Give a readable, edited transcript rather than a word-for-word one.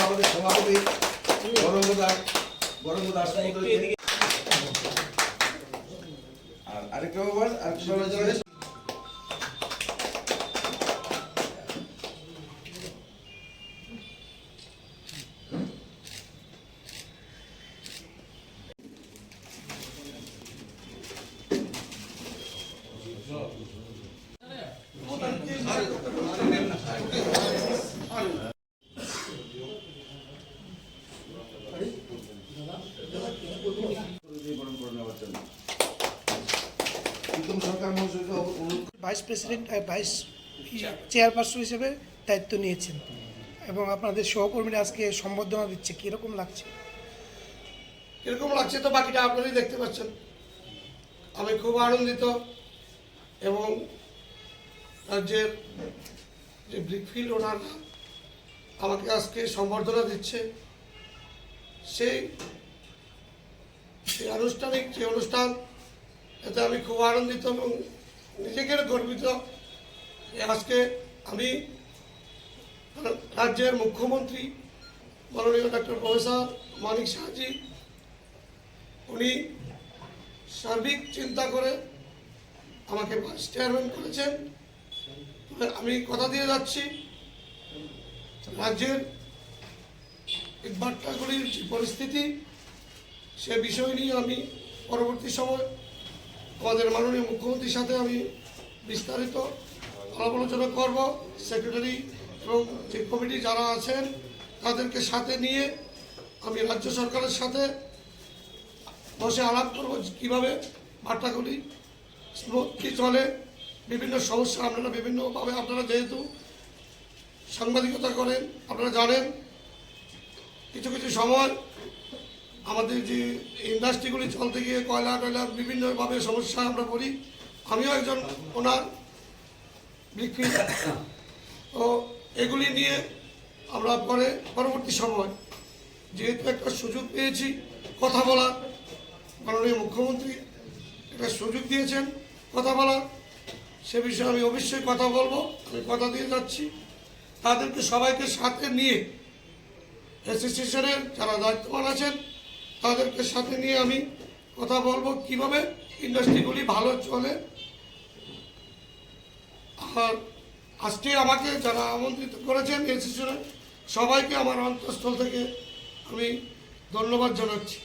আমাদের সভাপতি গরম দাস আর আরেকটা ভাইস প্রেসিডেন্ট ভাইস চেয়ারপারসন হিসেবে দায়িত্ব নিয়েছেন এবং আপনাদের সহকর্মীরা আজকে সম্বর্ধনা দিচ্ছে, কীরকম লাগছে? কীরকম লাগছে তো বাকিটা আপনারাই দেখতে পাচ্ছেন। আমি খুব আনন্দিত এবং রাজ্যের যে ব্রিকফিল্ড ওনাররা আমাকে আজকে সম্বর্ধনা দিচ্ছে, সেই আনুষ্ঠানিক যে অনুষ্ঠান, এতে আমি খুব আনন্দিত এবং নিজেকে গর্বিত। আজকে আমি রাজ্যের মুখ্যমন্ত্রী মাননীয় ডক্টর প্রফেসর মানিক সাহাজি, উনি সার্বিক চিন্তা করে আমাকে ভাইস চেয়ারম্যান করেছেন। আমি কথা দিয়ে যাচ্ছি, রাজ্যের ইটভাটাগুলির যে পরিস্থিতি, সে বিষয় নিয়ে আমি পরবর্তী সময় আমাদের মাননীয় মুখ্যমন্ত্রীর সাথে আমি বিস্তারিত আলাপ আলোচনা করব। সেক্রেটারি এবং যে কমিটি যারা আছেন তাদেরকে সাথে নিয়ে আমি রাজ্য সরকারের সাথে বসে আলাপ করব কীভাবে ভাটাগুলি স্মুথলি চলে। বিভিন্ন সমস্যা আপনারা বিভিন্নভাবে, আপনারা যেহেতু সাংবাদিকতা করেন, আপনারা জানেন কিছু কিছু সময় আমাদের যে ইন্ডাস্ট্রিগুলি চলতে গিয়ে কয়লা টয়লা বিভিন্নভাবে সমস্যা আমরা পড়ি। আমিও একজন ওনার ব্রিকফিল্ড, তো এগুলি নিয়ে আমরা পরবর্তী সময় যেহেতু একটা সুযোগ পেয়েছি কথা বলার, মাননীয় মুখ্যমন্ত্রী একটা সুযোগ দিয়েছেন কথা বলার, সে বিষয়ে আমি অবশ্যই কথা বলবো। আমি কথা দিয়ে যাচ্ছি, তাদেরকে সবাইকে সাথে নিয়ে অ্যাসোসিয়েশনের যারা দায়িত্ববান আছেন তাদেরকে সাথে নিয়ে আমি কথা বলবো কিভাবে ইন্ডাস্ট্রিগুলি ভালো চলে। আর আজকে আমাকে যারা আমন্ত্রিত করেছেন অ্যাসোসিয়েশনের সবাইকে আমার অন্তঃস্থল থেকে আমি ধন্যবাদ জানাচ্ছি।